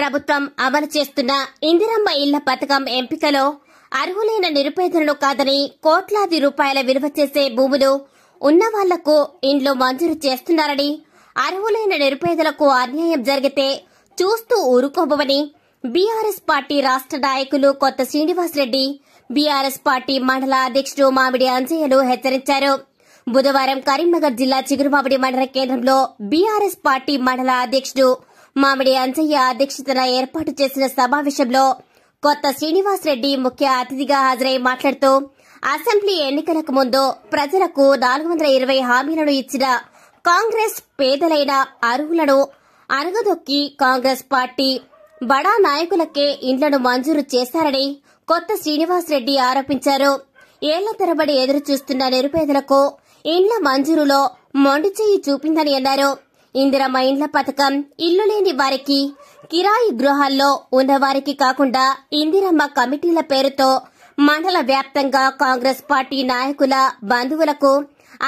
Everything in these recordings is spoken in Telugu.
ప్రభుత్వం అమలు చేస్తున్న ఇందిరమ్మ ఇళ్ల పథకం ఎంపికలో అర్హులైన నిరుపేదలను కాదని కోట్లాది రూపాయల విలువ చేసే భూములు ఉన్న వాళ్లకు ఇండ్లు మంజూరు చేస్తున్నారని, అర్హులైన నిరుపేదలకు అన్యాయం జరిగితే చూస్తూ ఊరుకోబోమని బీఆర్ఎస్ పార్టీ రాష్ట్ర నాయకులు కొత్త శ్రీనివాసరెడ్డి, బీఆర్ఎస్ పార్టీ మండల అధ్యక్షుడు మామిడి అంజయ్యలు హెచ్చరించారు. బుధవారం కరీంనగర్ జిల్లా చిగురుమామిడి మండల కేంద్రంలో బీఆర్ఎస్ పార్టీ మండల అధ్యక్షుడు మామిడి అంజయ్య అధ్యక్షతన ఏర్పాటు చేసిన సమావేశంలో కొత్త శ్రీనివాసరెడ్డి ముఖ్య అతిథిగా హాజరై మాట్లాడుతూ, అసెంబ్లీ ఎన్నికలకు ముందు ప్రజలకు 420 హామీలను ఇచ్చిన కాంగ్రెస్ పేదలైన అర్హులను అణగదొక్కి కాంగ్రెస్ పార్టీ బడా నాయకులకే ఇండ్లను మంజూరు చేశారని కొత్త శ్రీనివాసరెడ్డి ఆరోపించారు. ఏళ్ల తరబడి ఎదురు చూస్తున్న నిరుపేదలకు ఇండ్ల మంజూరులో మొండిచెయ్యి చూపిందని అన్నారు. ఇందిరమ్మ ఇండ్ల పథకం ఇల్లు లేని వారికి, కిరాయి గృహాల్లో ఉన్నవారికి కాకుండా ఇందిరమ్మ కమిటీల పేరుతో మండల వ్యాప్తంగా కాంగ్రెస్ పార్టీ నాయకుల బంధువులకు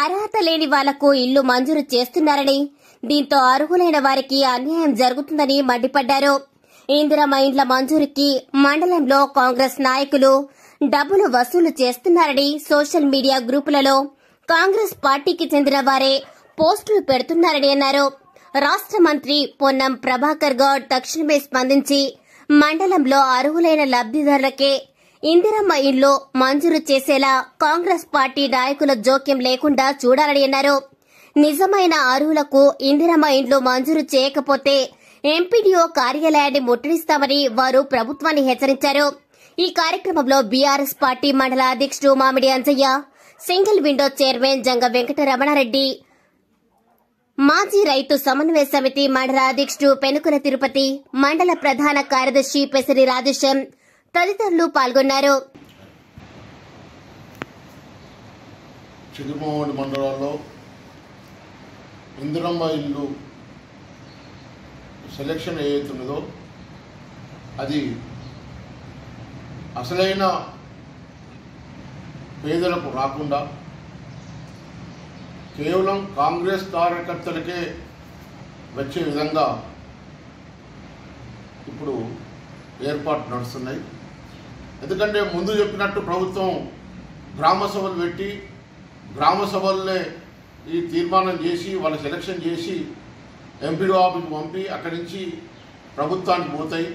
అర్హత లేని వాళ్లకు ఇల్లు మంజూరు చేస్తున్నారని, దీంతో అర్హులైన వారికి అన్యాయం జరుగుతుందని మండిపడ్డారు. ఇందిరమ్మ ఇండ్ల మంజూరుకి మండలంలో కాంగ్రెస్ నాయకులు డబ్బులు వసూలు చేస్తున్నారని, సోషల్ మీడియా గ్రూపులలో కాంగ్రెస్ పార్టీకి చెందిన వారే పోస్టులు పెడుతున్నారని అన్నారు. రాష్ట్ర మంత్రి పొన్నం ప్రభాకర్ గౌడ్ తక్షణమే స్పందించి మండలంలో అర్హులైన లబ్దిదారులకే ఇందిరమ్మ ఇళ్లు మంజూరు చేసేలా కాంగ్రెస్ పార్టీ నాయకుల జోక్యం లేకుండా చూడాలని అన్నారు. నిజమైన అర్హులకు ఇందిరమ్మ ఇండ్లు మంజూరు చేయకపోతే ఎంపీడీఓ కార్యాలయాన్ని ముట్టడిస్తామని వారు ప్రభుత్వాన్ని హెచ్చరించారు. ఈ కార్యక్రమంలో బీఆర్ఎస్ పార్టీ మండల అధ్యక్షుడు Mamidi Anjaiah, single window chairman Janga Venkata Ramana Reddy, మాజీ రైతు సమన్వయ సమితి మండల అధ్యక్షుడు పెనుకుల తిరుపతి, మండల ప్రధాన కార్యదర్శి పెసరి రాజేశం తదితరులు పాల్గొన్నారు. చిగురుమామిడి మండలంలో ఇందిరమ్మ ఇల్లు సెలక్షన్ ఏదైతున్నదో అది అసలైన పేదలకు రాకుండా కేవలం కాంగ్రెస్ కార్యకర్తలకే వచ్చే విధంగా ఇప్పుడు ఏర్పాటు నడుస్తున్నాయి. ఎందుకంటే ముందు చెప్పినట్టు ప్రభుత్వం గ్రామ సభలు పెట్టి గ్రామ సభలనే ఈ తీర్మానం చేసి వాళ్ళ సెలక్షన్ చేసి ఎంపీడీ ఆఫీస్కి పంపి అక్కడి నుంచి ప్రభుత్వానికి పోతాయి,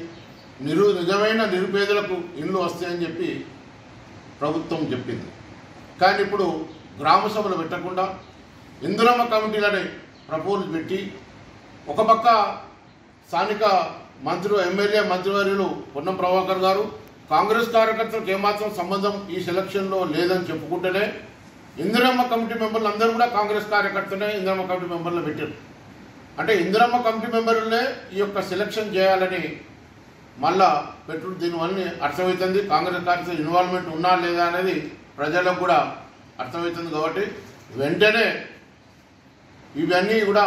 నిజమైన నిరుపేదలకు ఇళ్ళు వస్తాయని చెప్పి ప్రభుత్వం చెప్పింది. కానీ ఇప్పుడు గ్రామ సభలు పెట్టకుండా ఇందిరమ్మ కమిటీలని ప్రపోజల్ పెట్టి ఒక పక్క స్థానిక మంత్రులు, ఎమ్మెల్యే మంత్రివర్యులు పొన్నం ప్రభాకర్ గారు కాంగ్రెస్ కార్యకర్తలకు ఏమాత్రం సంబంధం ఈ సెలక్షన్లో లేదని చెప్పుకుంటేనే ఇందిరమ్మ కమిటీ మెంబర్లు అందరూ కూడా కాంగ్రెస్ కార్యకర్తనే ఇందిరమ్మ కమిటీ మెంబర్లు పెట్టారు. అంటే ఇందిరమ్మ కమిటీ మెంబర్లనే ఈ యొక్క సెలక్షన్ చేయాలని మళ్ళా పెట్టు. దీనివల్ల అర్థమవుతుంది కాంగ్రెస్ కార్యకర్త ఇన్వాల్వ్మెంట్ ఉన్నా లేదా అనేది ప్రజలకు కూడా అర్థమవుతుంది. కాబట్టి వెంటనే ఇవన్నీ కూడా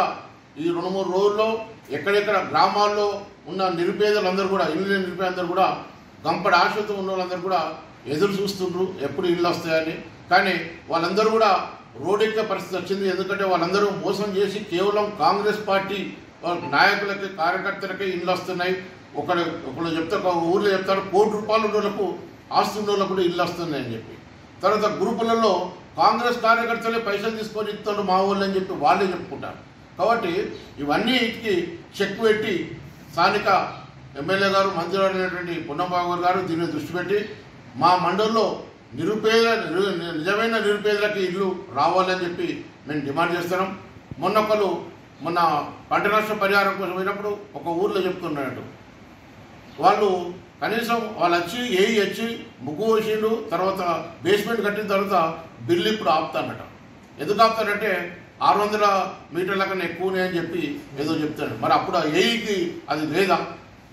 ఈ 2-3 రోజుల్లో ఎక్కడెక్కడ గ్రామాల్లో ఉన్న నిరుపేదలందరూ కూడా, ఇల్లు లేని నిరుపేదలందరూ కూడా, గంపడి ఆశతో ఉన్న వాళ్ళందరూ కూడా ఎదురు చూస్తుండ్రు ఎప్పుడు ఇల్లు వస్తాయని. కానీ వాళ్ళందరూ కూడా రోడ్డెక్కే పరిస్థితి వచ్చింది. ఎందుకంటే వాళ్ళందరూ మోసం చేసి కేవలం కాంగ్రెస్ పార్టీ నాయకులకి కార్యకర్తలకే ఇల్లు వస్తున్నాయి. ఒకళ్ళు చెప్తారు, ఒక ఊర్లో చెప్తారు 1 కోటి రూపాయలు ఉన్నోళ్ళకు ఆస్తి ఉన్నోళ్ళకు కూడా ఇల్లు వస్తున్నాయని చెప్పి, తర్వాత గ్రూపులలో కాంగ్రెస్ కార్యకర్తలే పైసలు తీసుకొని ఇస్తాడు మా ఊళ్ళో అని చెప్పి వాళ్ళే చెప్పుకుంటారు. కాబట్టి ఇవన్నీకి చెక్ పెట్టి స్థానిక ఎమ్మెల్యే గారు, మంత్రి అయినటువంటి పొన్నం ప్రభాకర్ గారు దీన్ని దృష్టి పెట్టి మా మండలంలో నిజమైన నిరుపేదలకి ఇల్లు రావాలని చెప్పి మేము డిమాండ్ చేస్తున్నాం. మొన్న పంట నష్ట పరిహారం కోసం పోయినప్పుడు ఒక ఊర్లో చెప్తున్నట్టు వాళ్ళు కనీసం వాళ్ళు వచ్చి ముగ్గు వేసిండు, తర్వాత బేస్మెంట్ కట్టిన తర్వాత బిల్లు ఇప్పుడు ఆపుతానట. ఎందుకు ఆపుతానంటే 600 మీటర్ల కన్నా ఎక్కువనే అని చెప్పి ఏదో చెప్తాడు. మరి అప్పుడు ఆ ఏఈకి అది లేదా?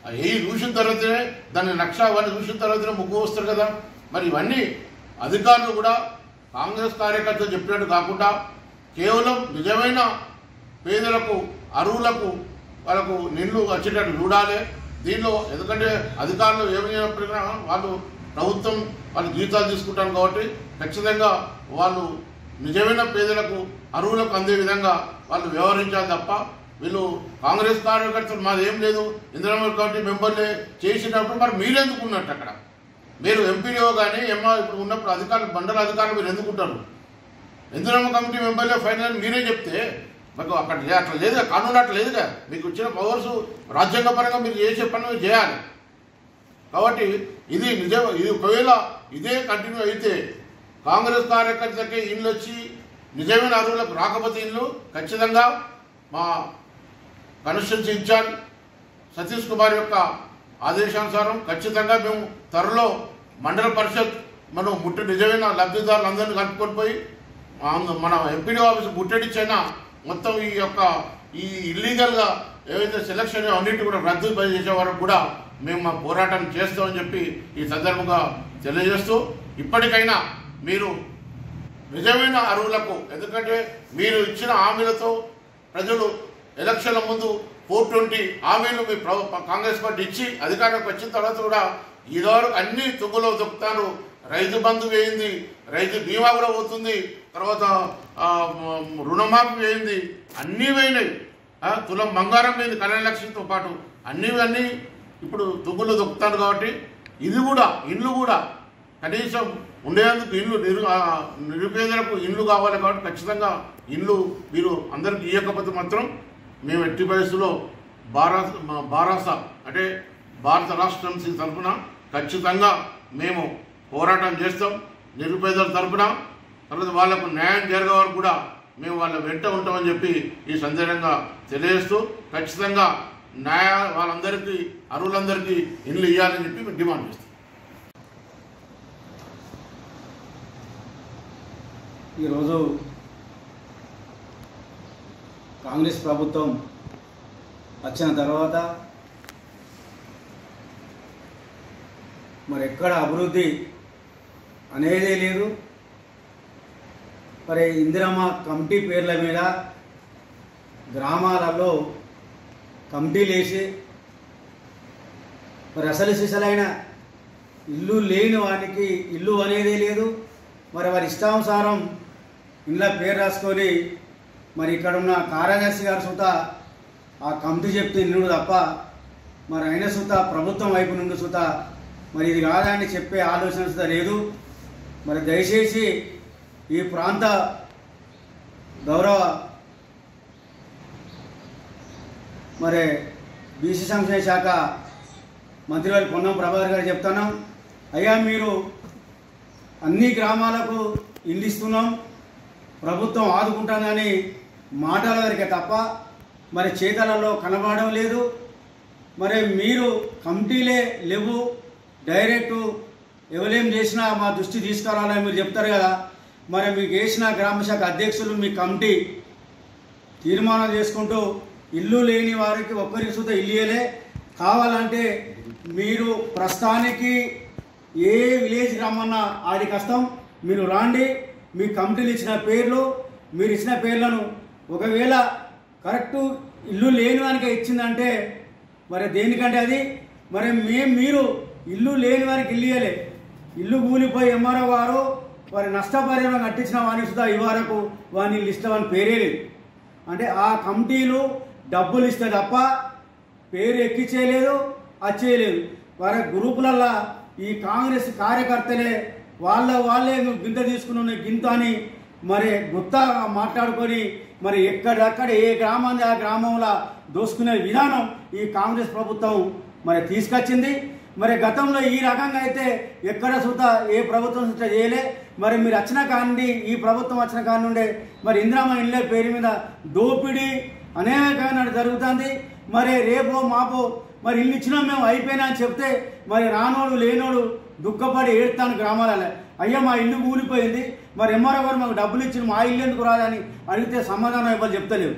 ఆ ఏఈ చూసిన తర్వాతనే దాన్ని అవన్నీ చూసిన తర్వాతనే ముగ్గు వస్తారు కదా. మరి ఇవన్నీ అధికారులు కూడా కాంగ్రెస్ కార్యకర్తలు చెప్పినట్టు కాకుండా కేవలం నిజమైన పేదలకు, అర్హులకు వాళ్ళకు నిండ్లు వచ్చేటట్టు చూడాలి దీనిలో. ఎందుకంటే అధికారులు ఏమైనప్పటికీ వాళ్ళు ప్రభుత్వం వాళ్ళు జీతాలు తీసుకుంటారు కాబట్టి ఖచ్చితంగా వాళ్ళు నిజమైన పేదలకు, అర్హులకు అందే విధంగా వాళ్ళు వ్యవహరించాలి తప్ప వీళ్ళు కాంగ్రెస్ కార్యకర్తలు మాది ఏం లేదు ఇందిరమ్మ కమిటీ మెంబర్లే చేసినప్పుడు మరి మీరు ఎందుకున్నట్టు అక్కడ మీరు ఎంపీడీఓ కానీ ఇప్పుడు ఉన్నప్పుడు అధికారులు మండల అధికారులు మీరు ఎందుకుంటారు ఇందిరమ్మ కమిటీ మెంబర్లే ఫైనల్ మీరే చెప్తే మాకు అక్కడ అట్లా లేదుగా కానూన్ అట్లా లేదుగా మీకు వచ్చిన పవర్స్ రాజ్యాంగపరంగా మీరు చేసే పనులు చేయాలి కాబట్టి ఇది నిజం ఇది ఒకవేళ ఇదే కంటిన్యూ అయితే కాంగ్రెస్ కార్యకర్తలకి ఇల్లు వచ్చి నిజమైన అర్హులకు రాకపోతే ఇల్లు ఖచ్చితంగా మా కాన్స్టిట్యూన్సీ ఇన్ఛార్జ్ సతీష్ కుమార్ యొక్క ఆదేశానుసారం ఖచ్చితంగా మేము త్వరలో మండల పరిషత్ మనం నిజమైన లబ్ధిదారులందరినీ కలుపుకొని పోయి మన ఎంపీడీ ఆఫీస్ ముట్టడిచ్చైనా మొత్తం ఈ ఇల్లీగల్గా ఏవైతే సెలక్షన్ అన్నింటి కూడా రద్దు చేసే వరకు కూడా మేము మా పోరాటం చేస్తామని చెప్పి ఈ సందర్భంగా తెలియజేస్తూ ఇప్పటికైనా మీరు నిజమైన అర్హులకు ఎందుకంటే మీరు ఇచ్చిన హామీలతో ప్రజలు ఎలక్షన్ల ముందు 420 హామీలు మీ కాంగ్రెస్ పార్టీ ఇచ్చి అధికారంలోకి వచ్చిన తర్వాత కూడా ఈరోజు అన్ని తుగ్గులో దొక్కుతారు రైతు బంధు వేయింది రైతు బీమా కూడా పోతుంది తర్వాత రుణమాఫీ వేయింది అన్నీ పోయినాయి తులం బంగారం పోయింది కళ్యాణ లక్ష్మితో పాటు అన్నీ ఇప్పుడు తుగ్గులో దొక్కుతారు కాబట్టి ఇది కూడా ఇల్లు కూడా కనీసం ఉండేందుకు ఇల్లు నిరుపేదలకు ఇల్లు కావాలి కాబట్టి ఖచ్చితంగా ఇల్లు మీరు అందరికీ ఇవ్వకపోతే మాత్రం మేము ఎట్టి పరిస్థితుల్లో బారాస అంటే భారత రాష్ట్రం తరఫున ఖచ్చితంగా మేము పోరాటం చేస్తాం నిరుపేదల తరఫున తర్వాత వాళ్లకు న్యాయం జరిగే వరకు కూడా మేము వాళ్ళ వెంట ఉంటామని చెప్పి ఈ సందర్భంగా తెలియజేస్తూ ఖచ్చితంగా వాళ్ళందరికీ అర్హులందరికీ ఇల్లు ఇవ్వాలని చెప్పి మేము డిమాండ్ చేస్తాం. ఈరోజు కాంగ్రెస్ ప్రభుత్వం వచ్చిన తర్వాత మరి ఎక్కడ అభివృద్ధి అనేదే లేదు. మరి ఇందిరమ్మ కమిటీ పేర్ల మీద గ్రామాలలో కమిటీలు వేసి మరి అసలు సిసలైన ఇల్లు లేని వారికి ఇల్లు అనేదే లేదు. మరి వారి ఇష్టానుసారం ఇంట్లో పేరు రాసుకొని మరి ఇక్కడ ఉన్న కార్యదర్శి గారు సుత ఆ కమిటీ చెప్తే ఇల్లు తప్ప మరి అయిన సుత ప్రభుత్వం వైపు నుండి సుత మరి ఇది కాదని చెప్పే ఆలోచన సుత లేదు. మరి దయచేసి ఈ ప్రాంత గౌరవ మరి బీసీ సంక్షేమ శాఖ మంత్రివర్గ పొన్నం ప్రభాకర్ గారు చెప్తాను, అయ్యా మీరు అన్ని గ్రామాలకు ఇల్లు ఇస్తున్నాం ప్రభుత్వం ఆదుకుంటుందని మాటల వరకే తప్ప మరి చేతలలో కనబడడం లేదు. మరి మీరు కమిటీలే లేవు, డైరెక్టు ఎవరేం చేసినా మా దృష్టి తీసుకురావాలని మీరు చెప్తారు కదా. మరి మీకు వేసిన గ్రామశాఖ అధ్యక్షులు మీ కమిటీ తీర్మానం చేసుకుంటూ ఇల్లు లేని వారికి ఒక్కరికి సుత ఇల్లు ఇయ్యలే. కావాలంటే మీరు ప్రస్తుతానికి ఏ విలేజ్ రమ్మన్నా ఆడికి వస్తాం, మీరు రాండి. మీ కమిటీలు ఇచ్చిన పేర్లు మీరు ఇచ్చిన పేర్లను ఒకవేళ కరెక్టు ఇల్లు లేని వారికి ఇచ్చిందంటే మరి దేనికంటే అది మరి మీరు ఇల్లు లేని వారికి ఇల్లు ఇవ్వలే. ఇల్లు కూలిపోయి ఎంఆర్ఓ గారు వారి నష్టపరిహారం కట్టించిన వారికి సుధా ఈ వరకు వారిని లిస్ట్ అని పేరే లేదు. అంటే ఆ కమిటీలు డబ్బులు ఇస్తే తప్ప పేరు ఎక్కించేయలేదు, వచ్చేయలేదు. వారి గ్రూపులల్లో ఈ కాంగ్రెస్ కార్యకర్తలే వాళ్ళే గింత తీసుకుని గింత అని మరి గుత్తా మాట్లాడుకొని మరి ఎక్కడెక్కడ ఏ గ్రామాన్ని ఆ గ్రామంలో దోసుకునే విధానం ఈ కాంగ్రెస్ ప్రభుత్వం మరి తీసుకొచ్చింది. మరి గతంలో ఈ రకంగా అయితే ఎక్కడ సుత ఏ ప్రభుత్వం సుత చేయలే. మరి మీరు వచ్చిన కానుండి ఈ ప్రభుత్వం వచ్చిన కానుండే మరి ఇందిరమ్మ ఇళ్ళ పేరు మీద దోపిడీ అనేకమైన జరుగుతుంది. మరి రేపో మాపో మరి ఇల్లు ఇచ్చినా మేము అయిపోయినా అని చెప్తే మరి రానోడు లేనోడు దుఃఖపడి ఏడుతాను గ్రామాలలో, అయ్యా మా ఇల్లు కూలిపోయింది మరి ఎంఆర్ఓ గారు మాకు డబ్బులు ఇచ్చిన మా ఇల్లు ఎందుకు రాదని అడిగితే సమాధానం ఇవ్వాలి చెప్తలేవు.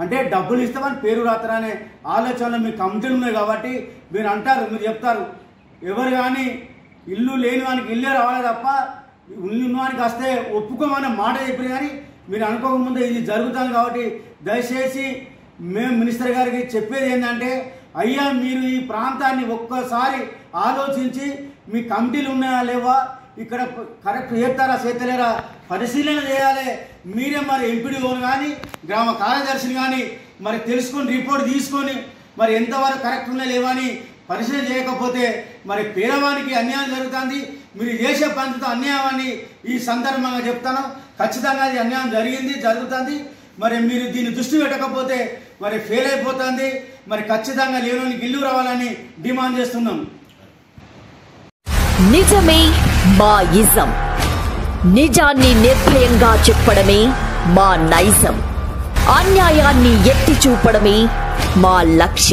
అంటే డబ్బులు ఇస్తామని పేరు రాత్రనే ఆలోచనలు మీ కమిటీలు ఉన్నాయి కాబట్టి మీరు అంటారు, మీరు చెప్తారు. ఎవరు కానీ ఇల్లు లేని వానికి ఇల్లే రావాలి తప్ప ఇల్లు వానికి వస్తే ఒప్పుకోమనే మాట చెప్పిన కానీ మీరు అనుకోకముందే ఇది జరుగుతుంది. కాబట్టి దయచేసి మేము మినిస్టర్ గారికి చెప్పేది ఏంటంటే, అయ్యా మీరు ఈ ప్రాంతాన్ని ఒక్కసారి ఆలోచించి మీ కమిటీలు ఉన్నాయా లేవా, ఇక్కడ కరెక్ట్ చేస్తారా చేతలేరా పరిశీలన చేయాలి. మీరే మరి ఎంపీడీఓను కానీ గ్రామ కార్యదర్శిని కానీ మరి తెలుసుకొని రిపోర్ట్ తీసుకొని మరి ఎంతవరకు కరెక్ట్ ఉన్నా లేవా అని పరిశీలన చేయకపోతే మరి పేదవానికి అన్యాయం జరుగుతుంది. మీరు చేసే పనితో అన్యాయాన్ని ఈ సందర్భంగా చెప్తాను. ఖచ్చితంగా అది అన్యాయం జరుగుతుంది. మరి మీరు దీన్ని దృష్టి పెట్టకపోతే మరి ఫెయిల్ అయిపోతుంది. మరి ఖచ్చితంగా లేనోనికి ఇల్లు రావాలని డిమాండ్ చేస్తున్నాం. నిజమే మా ఇజం, నిజాన్ని నిర్భయంగా చెప్పడమే మా నైజం, అన్యాయాన్ని ఎత్తి చూపడమే మా లక్ష్యం.